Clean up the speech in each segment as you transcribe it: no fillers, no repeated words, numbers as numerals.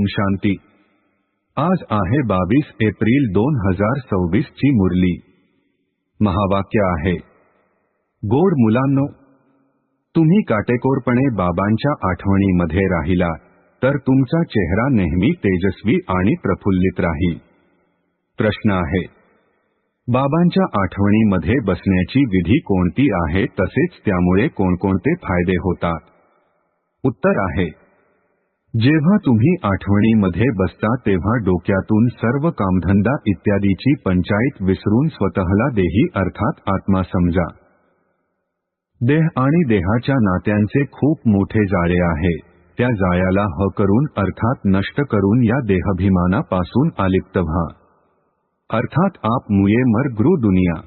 ओम शांती। आज आहे 22 एप्रिल 2026 ची मुरली। महावाक्य आहे, गोड मुलांनो, तुम्ही काटेकोरपणे बाबांच्या आठवणीमध्ये राहिला तर तुमचा चेहरा नेहमी तेजस्वी आणि प्रफुल्लित राहील। प्रश्न आहे, बाबांच्या आठवणीमध्ये बसण्याची विधी कोणती आहे, तसेच त्यामुळे कोणकोणते फायदे होतात? उत्तर आहे, जेव्हा तुम्ही आठवणीमध्ये बसता तेव्हा डोक्यातून सर्व कामधंदा इत्यादीची पंचायत विसरून स्वतःला देही अर्थात आत्मा समजा। देह आणि देहाच्या नात्यांचे खूप मोठे जाळे आहे, त्या जाळ्याला ह करून अर्थात नष्ट करून या देहाभिमानापासून अलिप्त व्हा। अर्थात आप मुये मर गृ दुनिया।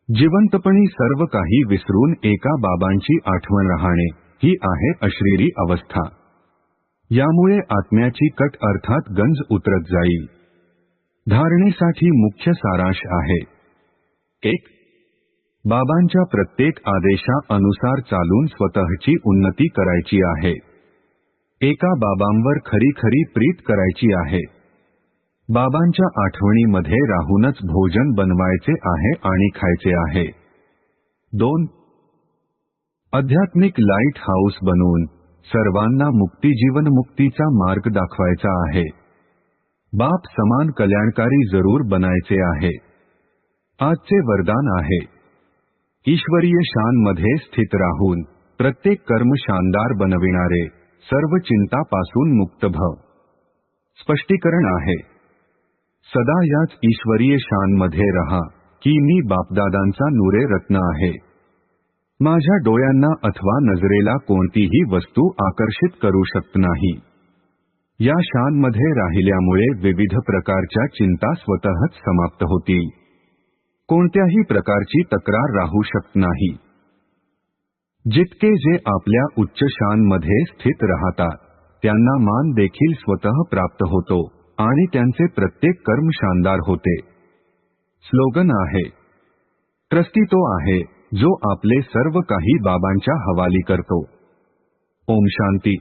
जिवंतपणी सर्व काही विसरून एका बाबांची आठवण राहणे ही आहे अशरीरी अवस्था। यामुळे आत्म्याची कट अर्थात गंज उतरत जाईल। धारणेसाठी मुख्य सारांश आहे, 1. बाबांच्या प्रत्येक आदेशा अनुसार चालून स्वतःची उन्नती करायची आहे। एका बाबांवर खरी खरी प्रीत करायची आहे। बाबांच्या आठवणीमध्ये राहूनच भोजन बनवायचे आहे आणि खायचे आहे। 2. आध्यात्मिक लाईट हाऊस बनवून सर्वांना मुक्ती जीवनमुक्तीचा मार्ग दाखवायचा आहे। बाप समान कल्याणकारी जरूर बनायचे आहे। आजचे वरदान आहे, ईश्वरीय शानमध्ये स्थित राहून प्रत्येक कर्म शानदार बनविणारे, सर्व चिंतापासून मुक्त भव। स्पष्टीकरण आहे, सदा याच ईश्वरीय शानमध्ये रहा की मी बापदादांचा नूरे रत्न आहे। माझ्या डोळ्यांना अथवा नजरेला कोणतीही वस्तू आकर्षित करू शकत नाही। या शानमध्ये राहिल्यामुळे विविध प्रकारच्या चिंता स्वतःच समाप्त होतील। कोणत्याही प्रकारची तक्रार राहू शकत नाही। जितके जे आपल्या उच्च शानमध्ये स्थित राहतात त्यांना मान देखील स्वतः प्राप्त होतो आणि त्यांचे प्रत्येक कर्म शानदार होते। स्लोगन आहे, ट्रस्टी तो आहे जो आपले सर्व काही बाबांच्या हवाली करतो। ओम शांती।